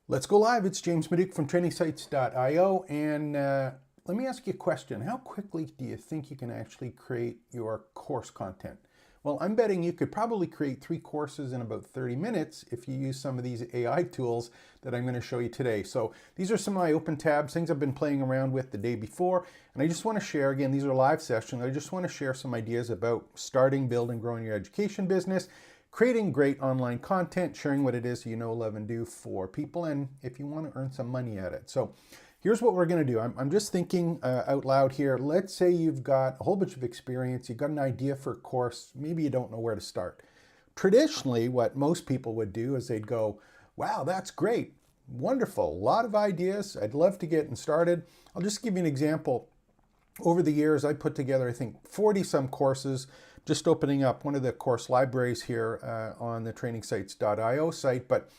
Let's go live. It's James Maduke from TrainingSites.io, and let me ask you a question. How quickly do you think you can actually create your course content? Well, I'm betting you could probably create 3 courses in about 30 minutes if you use some of these AI tools that I'm going to show you today. So these are some of my open tabs, things I've been playing around with the day before, and I just want to share, again, these are live sessions. I just want to share some ideas about starting, building, growing your education business, creating great online content, sharing what it is you know, love, and do for people, and if you want to earn some money at it. So here's what we're going to do. I'm just thinking out loud here. Let's say you've got a whole bunch of experience, you've got an idea for a course, maybe you don't know where to start. Traditionally, what most people would do is they'd go, wow, that's great, wonderful, a lot of ideas, I'd love to get started. I'll just give you an example. Over the years, I put together, I think, 40 some courses, just opening up one of the course libraries here on the TrainingSites.io site. But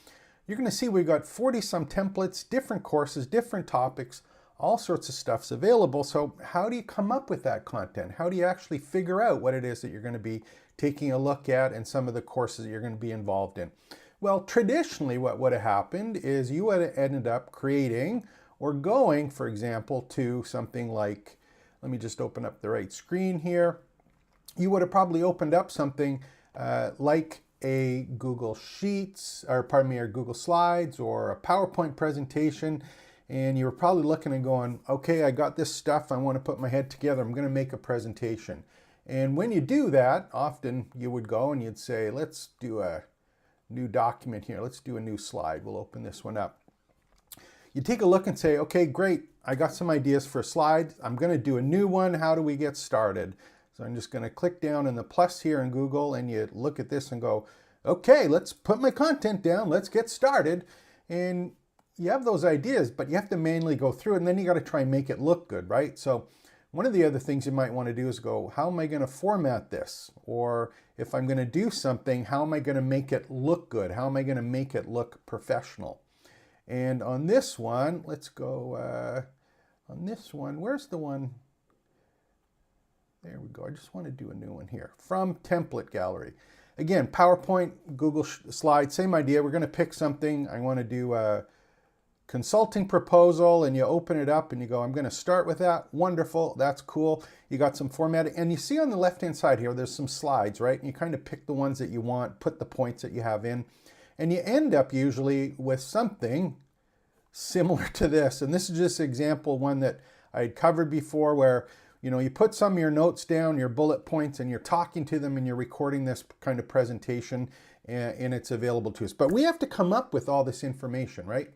you're going to see we've got 40 some templates, different courses, different topics, all sorts of stuff's available. So how do you come up with that content? How do you actually figure out what it is that you're going to be taking a look at and some of the courses that you're going to be involved in? Well, traditionally, what would have happened is you would have ended up creating or going, for example, to something like, let me just open up the right screen here. You would have probably opened up something like a Google Sheets, or pardon me, or Google Slides, or a PowerPoint presentation, and you were probably looking and going, okay, I got this stuff, I want to put my head together, I'm going to make a presentation. And when you do that, often you would go and you'd say, let's do a new document here, let's do a new slide, we'll open this one up. You take a look and say, okay, great, I got some ideas for slides, I'm going to do a new one, how do we get started? So I'm just going to click down in the plus here in Google, and you look at this and go, okay, let's put my content down, let's get started. And you have those ideas, but you have to manually go through it, and then you got to try and make it look good, right? So one of the other things you might want to do is go, how am I going to format this? Or if I'm going to do something, how am I going to make it look good? How am I going to make it look professional? And on this one, let's go, on this one, where's the one? There we go. I just want to do a new one here from Template Gallery. Again, PowerPoint, Google Slides, same idea. We're going to pick something. I want to do a consulting proposal, and you open it up and you go, I'm going to start with that. Wonderful. That's cool. You got some formatting, and you see on the left-hand side here, there's some slides, right? And you kind of pick the ones that you want, put the points that you have in, and you end up usually with something similar to this. And this is just an example, one that I had covered before, where you know, you put some of your notes down, your bullet points, and you're talking to them and you're recording this kind of presentation, and it's available to us. But we have to come up with all this information, right?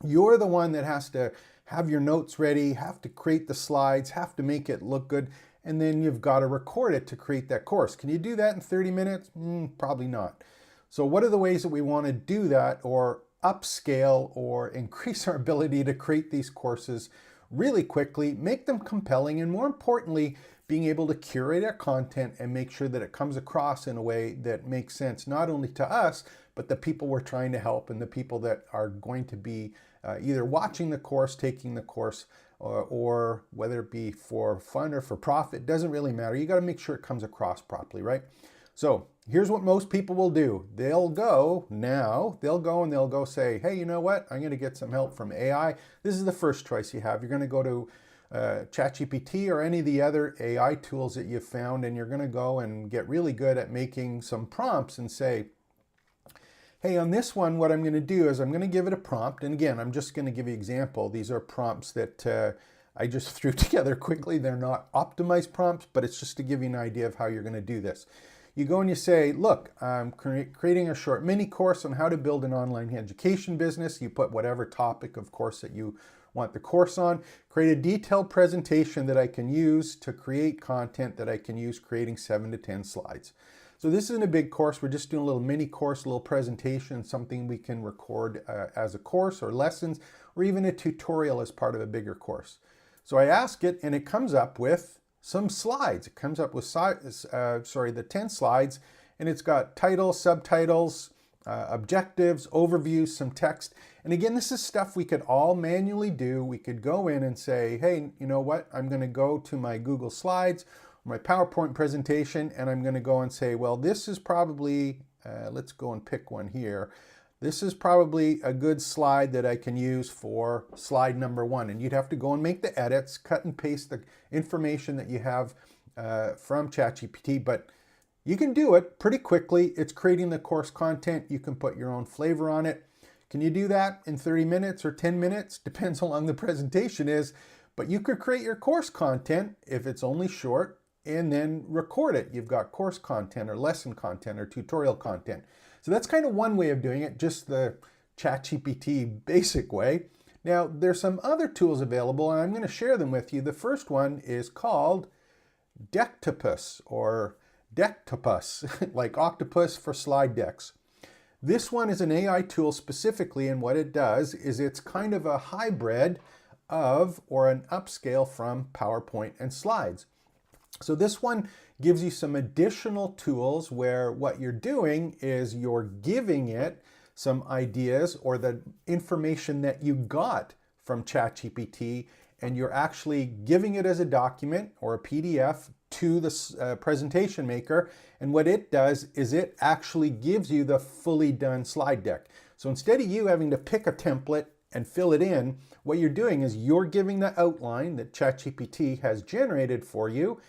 You're the one that has to have your notes ready, have to create the slides, have to make it look good, and then you've got to record it to create that course. Can you do that in 30 minutes? Probably not. So what are the ways that we want to do that, or upscale or increase our ability to create these courses really quickly, make them compelling, and more importantly, being able to curate our content and make sure that it comes across in a way that makes sense, not only to us, but the people we're trying to help and the people that are going to be either watching the course, taking the course, or whether it be for fun or for profit, doesn't really matter. You got to make sure it comes across properly, right? So here's what most people will do. They'll go and they'll go say, hey, you know what? I'm going to get some help from AI. This is the first choice you have. You're going to go to ChatGPT or any of the other AI tools that you've found, and you're going to go and get really good at making some prompts and say, hey, on this one, what I'm going to do is I'm going to give it a prompt. And again, I'm just going to give you an example. These are prompts that I just threw together quickly. They're not optimized prompts, but it's just to give you an idea of how you're going to do this. You go and you say, look, I'm creating a short mini course on how to build an online education business. You put whatever topic, of course, that you want the course on. Create a detailed presentation that I can use to create content that I can use, creating 7 to 10 slides. So this isn't a big course. We're just doing a little mini course, a little presentation, something we can record as a course or lessons, or even a tutorial as part of a bigger course. So I ask it, and it comes up with some slides. It comes up with the 10 slides, and it's got titles, subtitles, objectives, overviews, some text. And again, this is stuff we could all manually do. We could go in and say, hey, you know what? I'm going to go to my Google Slides, my PowerPoint presentation, and I'm going to go and say, well, this is probably, let's go and pick one here. This is probably a good slide that I can use for slide number 1. And you'd have to go and make the edits, cut and paste the information that you have from ChatGPT, but you can do it pretty quickly. It's creating the course content. You can put your own flavor on it. Can you do that in 30 minutes or 10 minutes? Depends how long the presentation is, but you could create your course content if it's only short and then record it. You've got course content or lesson content or tutorial content. So that's kind of one way of doing it, just the ChatGPT basic way. Now, there's some other tools available, and I'm going to share them with you. The first one is called Dectopus, or Dectopus, like octopus for slide decks. This one is an AI tool specifically, and what it does is it's kind of a hybrid of, or an upscale from, PowerPoint and slides. So this one gives you some additional tools where what you're doing is you're giving it some ideas or the information that you got from ChatGPT, and you're actually giving it as a document or a PDF to the presentation maker. And what it does is it actually gives you the fully done slide deck. So instead of you having to pick a template and fill it in, what you're doing is you're giving the outline that ChatGPT has generated for you,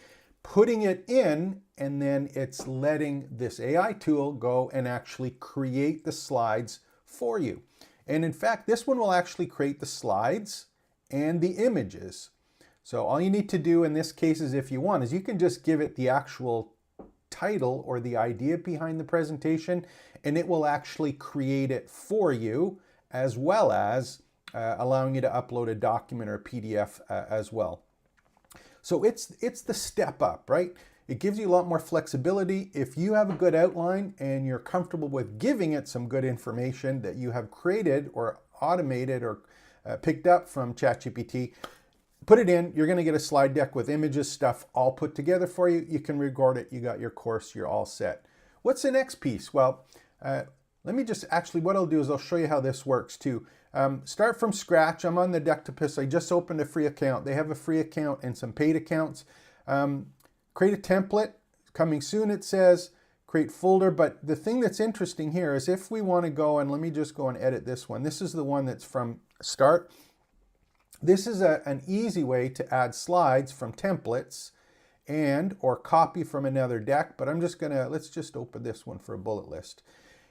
putting it in, and then it's letting this AI tool go and actually create the slides for you. And in fact, this one will actually create the slides and the images. So all you need to do in this case is, if you want, is you can just give it the actual title or the idea behind the presentation, and it will actually create it for you, as well as allowing you to upload a document or a PDF as well. So it's the step up, right? It gives you a lot more flexibility. If you have a good outline and you're comfortable with giving it some good information that you have created or automated or picked up from ChatGPT, put it in, you're going to get a slide deck with images, stuff all put together for you. You can record it, you got your course, you're all set. What's the next piece? Well, let me just, actually what I'll do is I'll show you how this works too. Start from scratch. I'm on the Dectopus. I just opened a free account. They have a free account and some paid accounts. Create a template. Coming soon, it says. Create folder. But the thing that's interesting here is if we want to go, and let me just go and edit this one. This is the one that's from start. This is an easy way to add slides from templates and or copy from another deck. But I'm just going to, let's just open this one for a bullet list.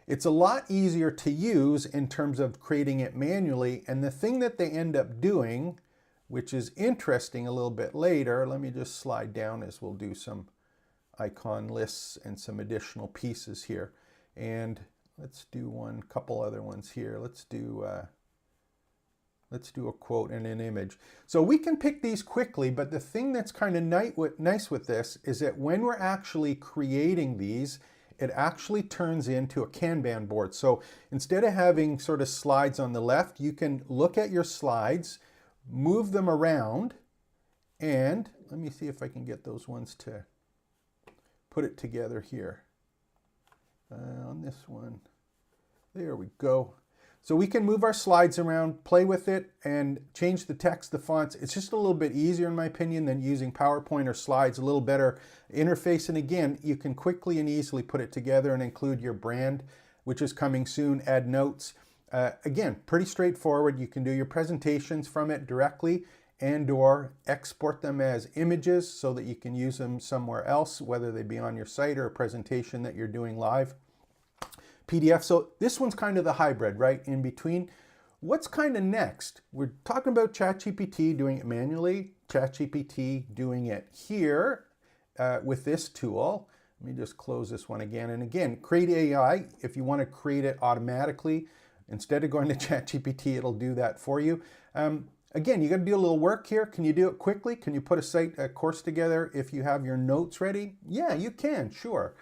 It's a lot easier to use in terms of creating it manually. And the thing that they end up doing, which is interesting a little bit later, let me just slide down as we'll do some icon lists and some additional pieces here. And let's do one, couple other ones here. Let's do a quote and an image. So we can pick these quickly, but the thing that's kind of nice with this is that when we're actually creating these, it actually turns into a Kanban board. So instead of having sort of slides on the left, you can look at your slides, move them around, and let me see if I can get those ones to put it together here. On this one, there we go. So we can move our slides around, play with it, and change the text, the fonts. It's just a little bit easier, in my opinion, than using PowerPoint or slides, a little better interface. And again, you can quickly and easily put it together and include your brand, which is coming soon, add notes. Again, pretty straightforward. You can do your presentations from it directly and or export them as images so that you can use them somewhere else, whether they be on your site or a presentation that you're doing live. PDF. So this one's kind of the hybrid, right? In between. What's kind of next? We're talking about ChatGPT doing it manually, ChatGPT doing it here with this tool. Let me just close this one again. And again, create AI. If you want to create it automatically, instead of going to ChatGPT, it'll do that for you. Again, you got to do a little work here. Can you do it quickly? Can you put a course together if you have your notes ready? Yeah, you can, sure.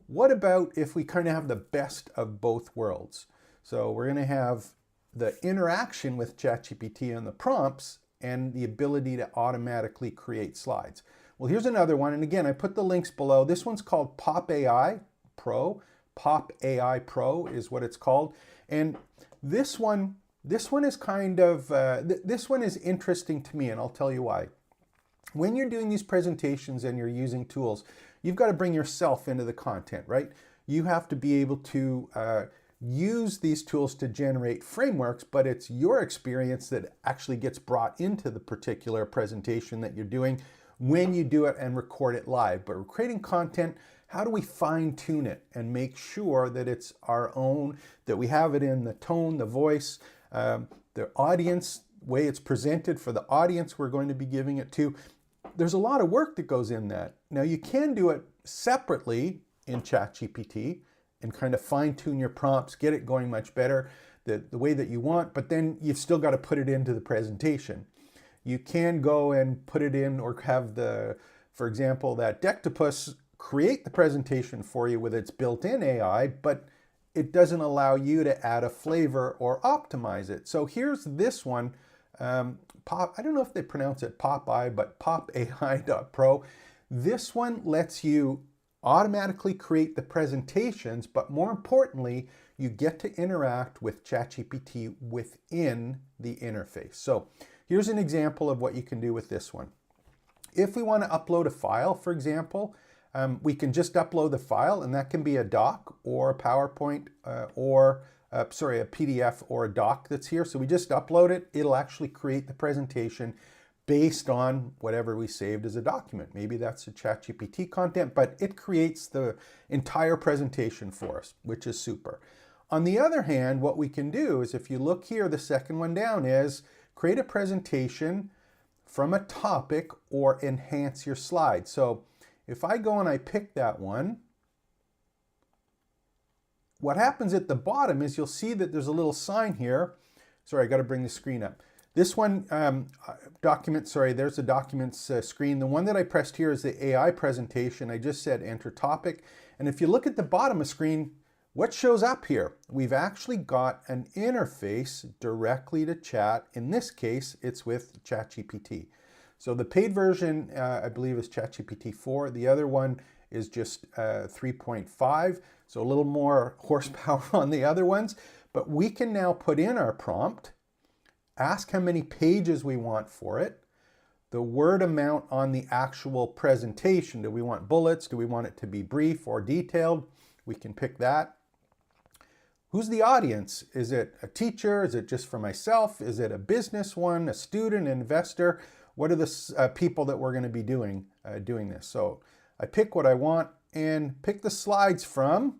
What about if we kind of have the best of both worlds? So we're going to have the interaction with ChatGPT and the prompts and the ability to automatically create slides. Well, here's another one. And again, I put the links below. This one's called Pop AI Pro. Pop AI Pro is what it's called. And this one is kind of, this one is interesting to me, and I'll tell you why. When you're doing these presentations and you're using tools, you've got to bring yourself into the content, right? You have to be able to use these tools to generate frameworks, but it's your experience that actually gets brought into the particular presentation that you're doing when you do it and record it live. But we're creating content. How do we fine tune it and make sure that it's our own, that we have it in the tone, the voice, the audience, way it's presented for the audience we're going to be giving it to? There's a lot of work that goes in that. Now you can do it separately in ChatGPT and kind of fine tune your prompts, get it going much better the way that you want, but then you've still got to put it into the presentation. You can go and put it in or have for example, that Dectopus create the presentation for you with its built-in AI, but it doesn't allow you to add a flavor or optimize it. So here's this one, I don't know if they pronounce it Popeye, but popai.pro. This one lets you automatically create the presentations, but more importantly, you get to interact with ChatGPT within the interface. So here's an example of what you can do with this one. If we want to upload a file, for example, we can just upload the file, and that can be a doc or a PowerPoint a PDF or a doc that's here. So we just upload it. It'll actually create the presentation based on whatever we saved as a document. Maybe that's a ChatGPT content, but it creates the entire presentation for us, which is super. On the other hand, what we can do is, if you look here, the second one down is create a presentation from a topic or enhance your slide. So if I go and I pick that one, what happens at the bottom is you'll see that there's a little sign here. Sorry, I got to bring the screen up. This one, there's the documents screen. The one that I pressed here is the AI presentation. I just said enter topic. And if you look at the bottom of the screen, what shows up here? We've actually got an interface directly to chat. In this case, it's with ChatGPT. So the paid version, I believe, is ChatGPT 4. The other one is just 3.5. So a little more horsepower on the other ones. But we can now put in our prompt, ask how many pages we want for it, the word amount on the actual presentation. Do we want bullets? Do we want it to be brief or detailed? We can pick that. Who's the audience? Is it a teacher? Is it just for myself? Is it a business one, a student, investor? What are the people that we're going to be doing this? So I pick what I want and pick the slides from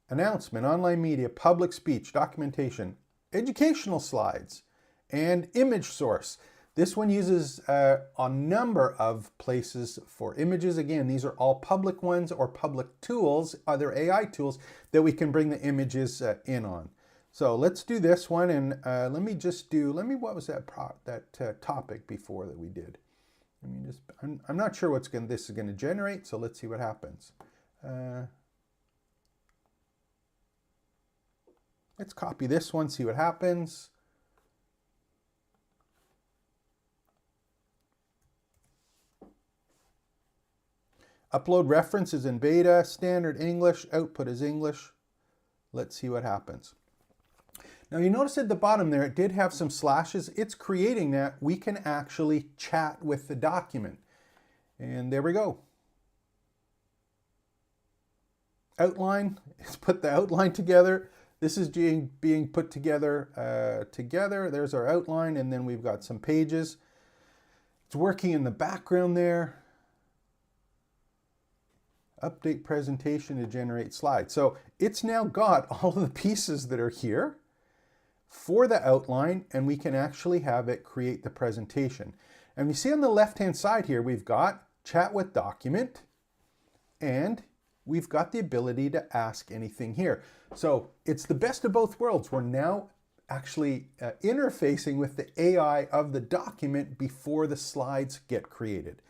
announcement, online media, public speech, documentation, educational slides, and image source. This one uses a number of places for images. Again, these are all public ones or public tools, other AI tools that we can bring the images in on. So let's do this one, and what was that topic before that we did? I'm not sure this is going to generate, so let's see what happens. Let's copy this one, see what happens. Upload reference is in beta, standard English, output is English. Let's see what happens. Now you notice at the bottom there, it did have some slashes. It's creating that. We can actually chat with the document. And there we go. Outline, it's put the outline together. This is being put together There's our outline, and then we've got some pages. It's working in the background there. Update presentation to generate slides. So it's now got all of the pieces that are here for the outline, and we can actually have it create the presentation. And we see on the left-hand side here, we've got chat with document, and we've got the ability to ask anything here. So it's the best of both worlds. We're now actually interfacing with the AI of the document before the slides get created.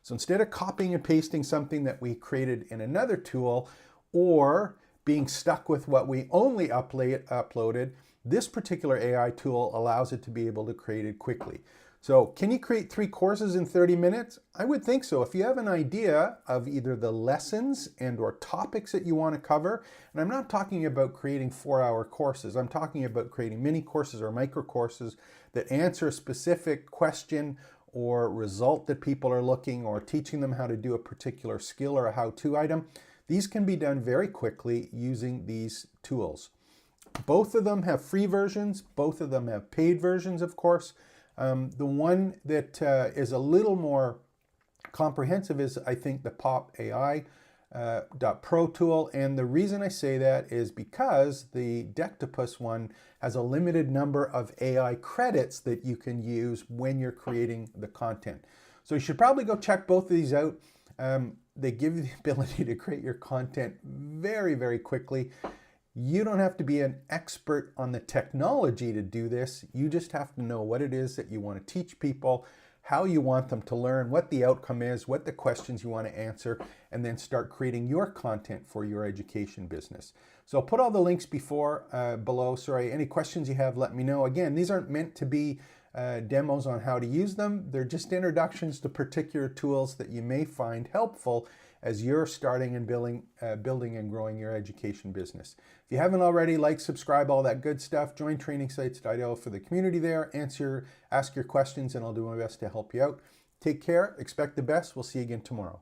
So instead of copying and pasting something that we created in another tool or being stuck with what we only uploaded, this particular AI tool allows it to be able to create it quickly. So can you create 3 courses in 30 minutes? I would think so. If you have an idea of either the lessons and or topics that you want to cover, and I'm not talking about creating 4-hour courses, I'm talking about creating mini courses or micro courses that answer a specific question or result that people are looking, or teaching them how to do a particular skill or a how-to item. These can be done very quickly using these tools. Both of them have free versions. Both of them have paid versions, of course. The one that is a little more comprehensive is, I think, the Pop AI Pro tool, and the reason I say that is because the Dectopus one has a limited number of AI credits that you can use when you're creating the content. So you should probably go check both of these out. They give you the ability to create your content very, very quickly. You don't have to be an expert on the technology to do this. You just have to know what it is that you want to teach people, how you want them to learn, what the outcome is, what the questions you want to answer, and then start creating your content for your education business. So I'll put all the links below. Any questions you have, let me know. Again, these aren't meant to be demos on how to use them. They're just introductions to particular tools that you may find helpful as you're starting and building and growing your education business. If you haven't already, like, subscribe, all that good stuff. Join trainingsites.io for the community there. Ask your questions, and I'll do my best to help you out. Take care. Expect the best. We'll see you again tomorrow.